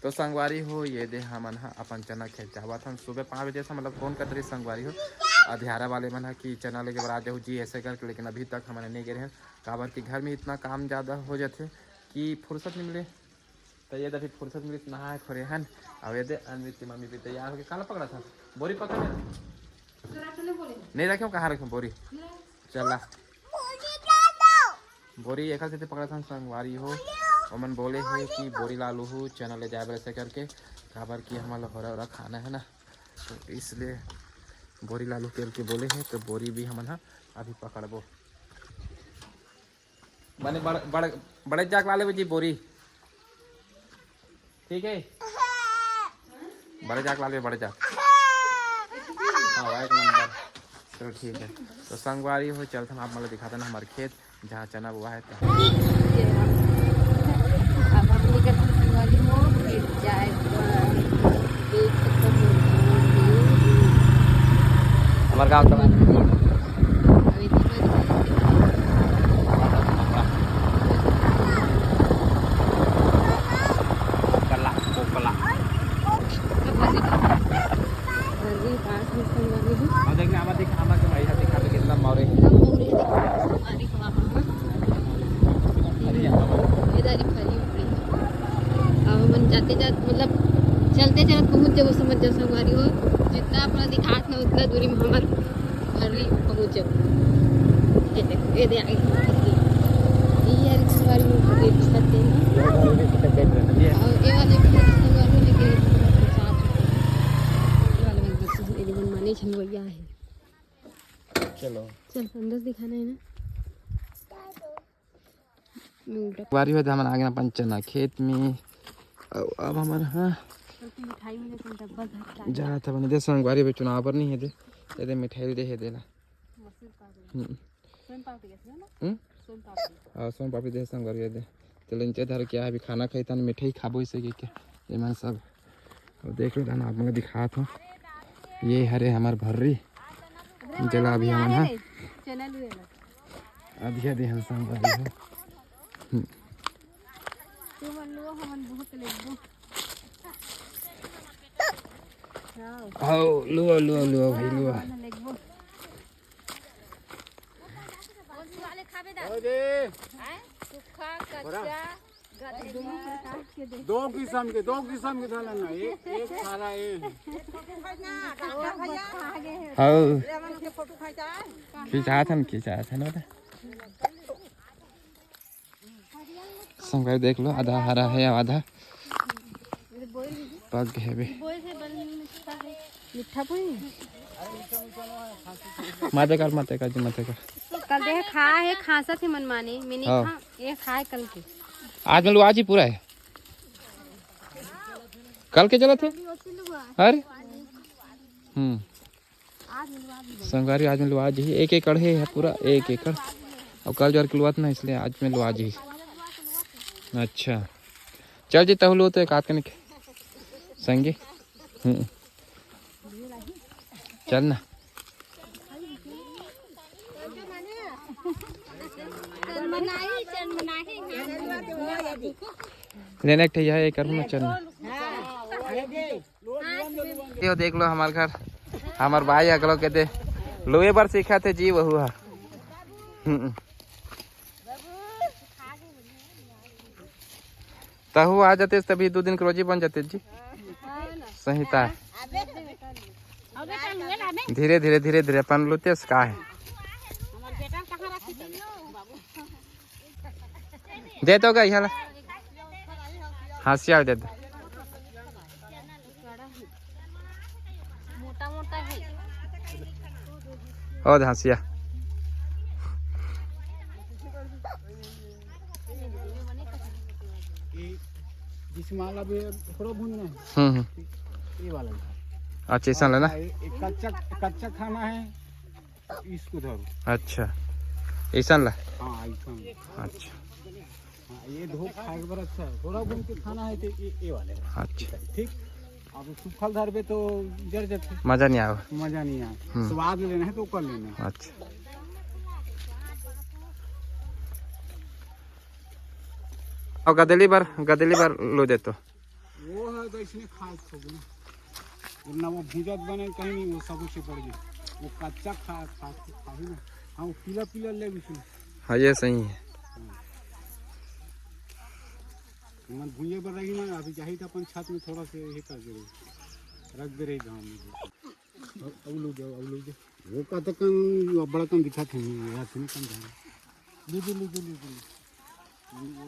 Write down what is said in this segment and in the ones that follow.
तो संगवारी हो ये दे हमन हा अपन चना खेत जावत हम सुबह 5 बजे से मतलब फोन कर रही संगवारी हो अधियारा वाले मन कि चना लेके बड़ा जाऊ जी ऐसे करके, लेकिन अभी तक हमने नहीं गए हैं काबर कि घर में इतना काम ज़्यादा हो जाते कि फुर्सत नहीं मिले। तो ये अभी फुर्सत मिली नहाए खोरे हैं और ये दे अनमित की मम्मी भी तैयार होकर काला पकड़ा था बोरी पकड़ नहीं रखे कहाँ रखे बोरी चला बोरी एक से पकड़ा था संगवारी हो और मन बोले है कि बोरी ला लूँ चना ले जाए ऐसे करके काबर कि हमारा हो रहा खाना है ना, तो इसलिए बोरी लालू तेल के बोले हैं तो बोरी भी हम अभी पकड़बो बने बड़े जाक ला ले जी बोरी ठीक है बड़े जाक ला ले बड़े जाक हाँ एक नंबर चलो ठीक है। तो संगवारी हो चलते हम आप मतलब दिखाते ना हमारे खेत जहाँ चना हुआ है हमारे गाँव का जाते जाते मतलब चलते चलते पहुँच जाओ समझ जाओ संगवारी हो जितना अपना दिखात है उतना दूरी में हमारे घर पहुँच जाओ। ये देखो ये दे आगे ये यार संगवारी में खड़े दिखाते हैं और ये वाले भी संगवारी लेके साथ ये वाले में देखो ये मन माने छनवैया है। चलो चल अंदर दिखाना है ना बारी होते हम आगे अपन चना खेत में अब हमारे हाँ जा था बने दे संगवारी पे चुनाव पर नहीं है दे ये दे मिठाई दे है देना हाँ सोन पापड़ी दे संगवारी दे तो लंचे धर क्या अभी खाना खाई था मिठाई खाबो इसे क्या ये मैं सब देख लो ना आप मैं दिखा था ये हरे हमार भर्री जला अभी हम हाँ अभी दे हम संगवारी है आओ लुआ लुआ लुआ भाई लुआ दो किस्म के था ना एक खारा हाँ खिंचा था ना संगवारी देख लो आधा हरा है आधा पक है भी माते कर कल दे खा है खासा थे मन माने मैंने खा ये खाए कल के आज में आज ही पूरा है कल के चला थे अरे संगवारी आज में आज ही 1 एकड़ है पूरा 1 एकड़ और कल जो किलवात ना इसलिए आज में आज ही अच्छा चल जी तहलो तो एक आध के संगे चल ना लेने के है कर ना चलना ये देख लो हमारे घर हमार भाई अगलो कहते लोहे बार सीखा थे जी वह हुआ तहु आ जाते तभी 2 दिन के रोजी बन जाते जी संहिता धीरे धीरे अपन लुते का है दे तो गई हाला हासिया दे दो और हासिया जिसमाला भी थोड़ा भूनना है ये वाला अच्छा ऐसा लेना कच्चा खाना है इसको धरो अच्छा ऐसा ला हाँ ऐसा अच्छा हाँ ये धूप खाए के बाद अच्छा है थोड़ा भून के खाना है तो ये वाले अच्छा ठीक। अब सूखल धर पे तो जर जाते मजा नहीं आया मजा नहीं आया स्वाद लेना है तो कर लेना। अच्छा और गदली बार लो दे तो वो है तो इसमें खास हो गई, वरना वो भुजत बने कहीं नहीं, वो सब उसे पड़ गई। वो कच्चा खा ही ना। हाँ वो पीला पीला ले इसमें। हाँ ये सही है। मन भुजे पर रही ना, अभी चाहिए था अपन छत में थोड़ा से ये कर दे, रख दे रही गाँव में। अब लो जाओ, अब लो जाओ। वो का तो कम बड़ा कम दिखा थे, यार नहीं कम जाना। लो वो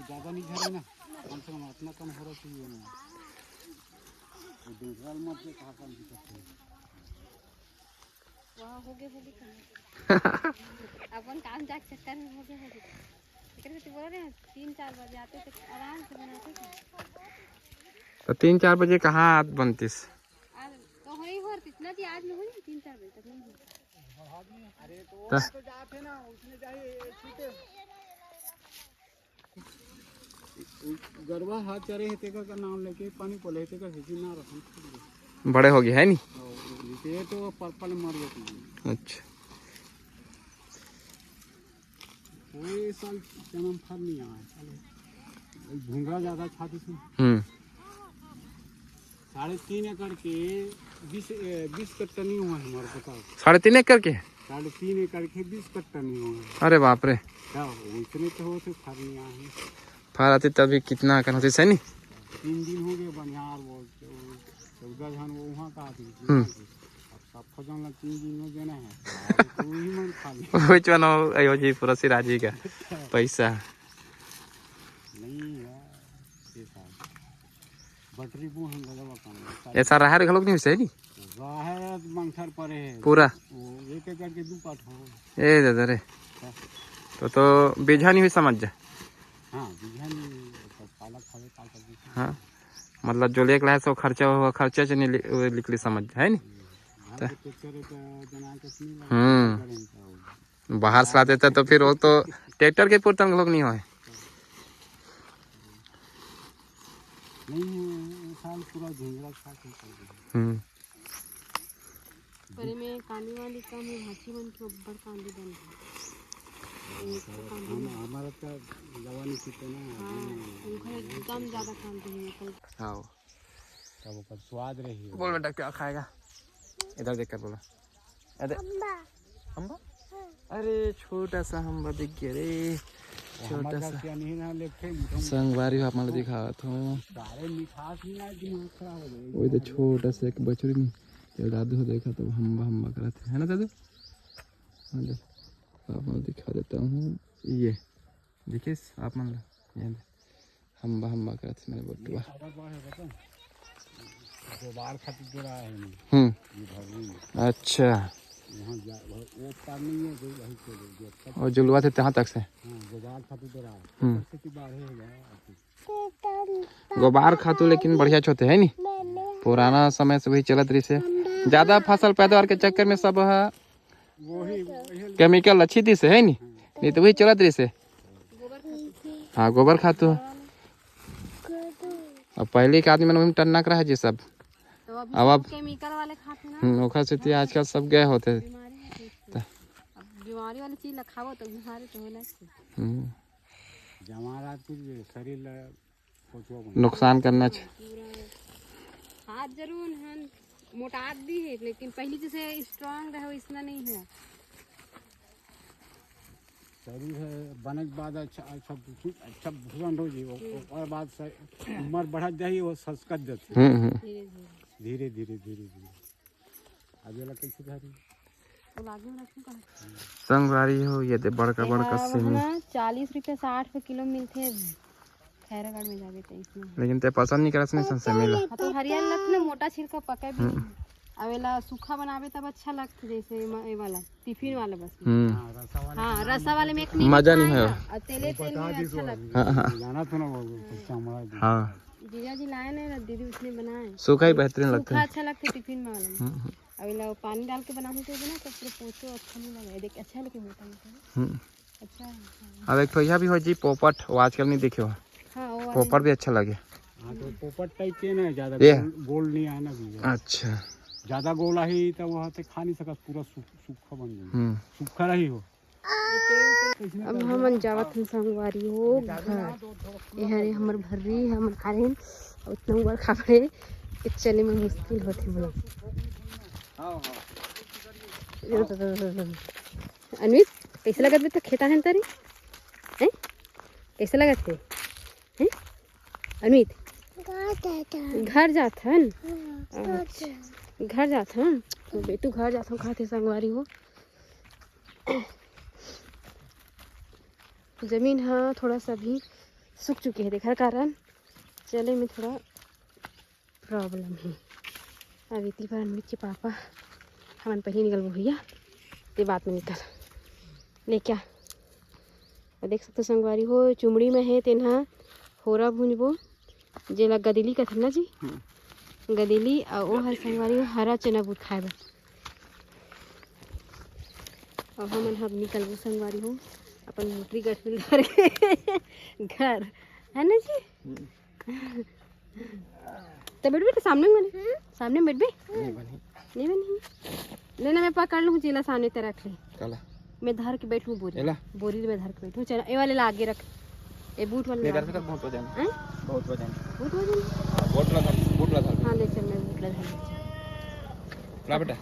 ज़्यादा नहीं झरे ना, कम से कम अपना कम हो रहा चाहिए ना। वो दूसरा मत से कहाँ कम दिखा थे। वहाँ हो गए अपन काम जाग चक्कर में हो गए तो बोल रहे हैं 3-4 बजे आते थे, आराम से बनाते थे। तो 3-4 बजे कहाँ आत बनतीस? आज तो हो ही हो इतना जी, आज में हो नहीं 3-4 बजे तक नहीं हो। अरे तो जाते ना, उसने जाए छूटे गरबा हाथ चरे हेते का नाम लेके पानी पले हेते का हिची ना रखन बड़े हो गए है नी? ये तो पर्पल मर गए। अच्छा कोई साल जन्म फल नहीं आया साले, भूंगा ज्यादा खाती थी। 3.5 एकड़ के 20 कट्टा नहीं हुआ हमारे, बताओ। 3.5 एकड़ के? 3.5 एकड़ के 20 कट्टा नहीं हुआ। अरे बाप रे, क्या इतने तो होते फल नहीं आए। फल आती तभी कितना कर होती सही नहीं? 3 दिन हो गए बनियार, वो 14 जन वो वहाँ का आती। अब सब फजल 3 दिन में देना है तो वही मन खाली। which one of अयोजी पूरा सिराजी का पैसा नहीं यार, ये साल बटरी को हम लगा काम ऐसा रहा घलोक नहीं सही नहीं? राहत मंगठर परे है पूरा वो 1 एकड़ के 2 काठ हो। ए दादा रे, तो बीझा नहीं हुई समझ जा। हाँ बीघा नहीं, तो पालक खावे का कर दी। हाँ मतलब जो लेके लाए सो खर्चा हुआ, खर्चा से नहीं निकली समझ है नी? बाहर से लाते थे तो फिर वो तो ट्रैक्टर के पुरतन लोग नहीं होए। नहीं साल पूरा झुंझरा खा के चल गया। परे में कांदी वाली कम है, भाची बन के ऊपर कांदी बन हमारा तो जवानी कितना एकदम ज्यादा कांदी है। हाँ तब ऊपर स्वाद रही। बोल बेटा क्या खाएगा? इधर देख कर बोला। अम्बा? अरे छोटा सा अम्बा दिख गया रे, छोटा सा संगवारी आप मतलब दिखा तो वही तो छोटा सा एक बछड़ी नहीं, ये दादू देखा तो हम्बा हम्बा करते है ना दादू? आप मतलब दिखा देता हूँ, ये देखिए आप मान लो ये हम्बा हम्बा करते मेरे बटुआ। गोबार खाती दे रहा है। अच्छा वो पार नहीं है कोई, वही से और जुलवा थे तहाँ तक से। गोबार खाती दे रहा है। गोबार खातू लेकिन बढ़िया छोते है नी, पुराना समय से वही चलत रही से। ज्यादा फसल पैदावार के चक्कर में सब केमिकल अच्छी थी से है नी, नहीं तो वही चलत रही से। हाँ गोबर खातू। अब पहले के आदमी मैंने टन्ना करा है जी सब, अब केमिकल वाले खाते ना ओखा से आजकल सब गए होते। बीमारी वाली चीज खाओ तो बीमारी तो होना चाहिए। जमारा शरीर नुकसान करना चाहिए। हाथ जरूर हन मोटा भी है, लेकिन पहले जैसे स्ट्रांग रहे इतना नहीं है। शरीर है बने के बाद अच्छा भूषण हो जी, और बाद उम्र बढ़त जाए वो सस्कत जाते धीरे धीरे। अब ये कैसे धारी संगवारी हो ये तो बड़का बड़का सेमी 40 रुपये 60 रुपये किलो मिलते हैं खैरागढ़ में जाके। तो इसमें लेकिन ते पसंद नहीं करत नहीं संसे मिला। हाँ तो हरियर लगते मोटा छिलका पके भी नहीं। अवेला सूखा बनावे तब अच्छा लगता, जैसे ये वाला टिफिन वाला बस। हाँ रसा वाले में एक मजा नहीं है, और तेले तेल में अच्छा लगता है। जाना तो ना हाँ जीजा जी लाए ना दीदी उसने बनाए, सूखा ही बेहतरीन लगता सूखा है। अच्छा लगता है टिफिन में वाला में। अवेला पानी डाल के बनाते थे ना तो पूरा पोछो अच्छा नहीं लगा। देख अच्छा लेकिन मोटा मोटा अच्छा है। अब एक तो यह भी हो जी पोपट, वो आजकल नहीं देखे हो। हाँ वो पोपट भी अच्छा लगे। हाँ तो पोपट टाइप के ना ज्यादा गोल नहीं आया ना भी। अच्छा ज्यादा गोला ही तो वहाँ से खा नहीं सका, पूरा सूखा बन गया। सूखा रही हो। अब हम जावत हम संगवारी हो घर ये हरे हमर भर्री हमर खारेन और इतना ऊपर खाबड़े कि चले में मुश्किल होती बोला। अनवित कैसे लगत बे तो खेता है तारी हैं कैसे लगत है हैं अनवित घर जात हन घर जात हन तो बेटू घर जात हूँ खाते संगवारी हो। जमीन हाँ थोड़ा सा भी सूख चुकी है देखा कारण चले में थोड़ा प्रॉब्लम है। अब इतनी बार अनवित के पापा हमन पहले निकल भैया ते बात में निकल ले क्या देख सकते संगवारी हो चुमड़ी में है तेना होरा भूंजबो जेला गदिली कथन ना जी गदिली और वो हर संगवारी हो हरा चना बूट खाए बर। अब हमन हम निकलबो संगवारी हो अपन मोटरी गठरी घर के घर है ना जी। तो बैठ बेटे सामने में सामने बैठ बे नहीं बनी लेना मैं पकड़ लूँ जिला सामने ते रख ले चला मैं धर के बैठूँ बोरी में धर के बैठूँ चला ये वाले ला आगे रख ये बूट वाले मेरे से बहुत वजन हैं बहुत वजन बूट वाले बोट ला हाँ ले चल मैं बूट ला धर ला बेटा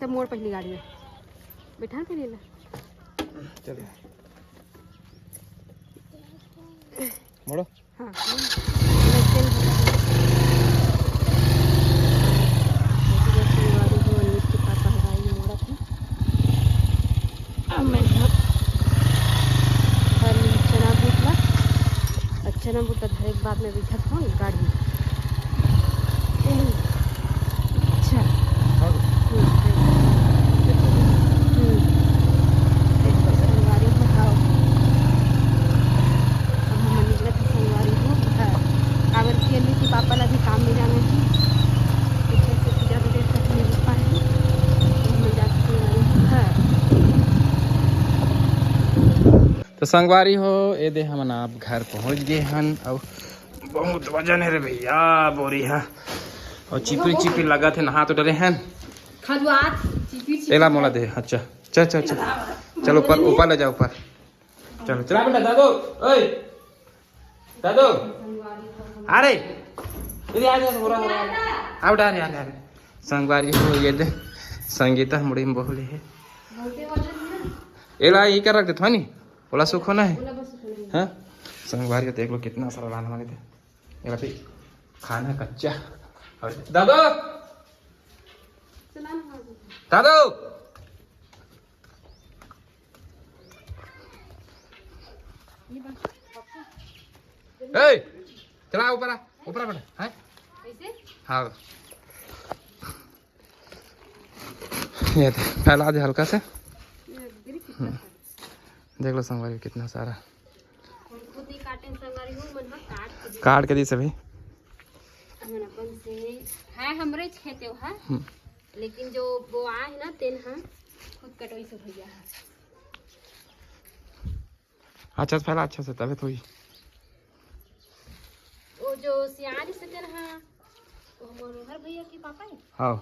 तब मोड़ पहली गाड़ी में बैठा के ले चल मोड़ो हाँ चना बूटा धर एक बार में बैठा था गाड़ी में अच्छा पापा ला भी काम में जाना है ज़्यादा देर तक नहीं रुक पाए तो संगवारी हो ये दे हम आप घर पहुंच गए हन और बहुत वजन है रे भैया बोरी है और चिपी चिपी लगा थे नहा तो डरे हैं एला मोला दे अच्छा चल चल चल चलो ऊपर ऊपर ले जाओ ऊपर चलो चला बेटा दादू ओए दादू अरे इधर आ जा हो रहा आ बेटा आ संगवारी हो ये दे संगीता मुड़ी में बोले है एला ये कर रख दे थोनी बोला सुख होना है हाँ संगवारी को देख लो कितना सारा लाने वाले थे ये भी खाना कच्चा और दादू दादू ए चला ऊपर ऊपर बेटा है हाँ ये फैला दे हल्का से देख लो संगवारी कितना सारा काट के दी सभी है हमरे खेते है लेकिन जो वो आए है ना तेन है खुद कटोई से भैया अच्छा से फैला अच्छा से तबे तो ही वो जो सियारी से तेन है वो मनोहर भैया की पापा है हाँ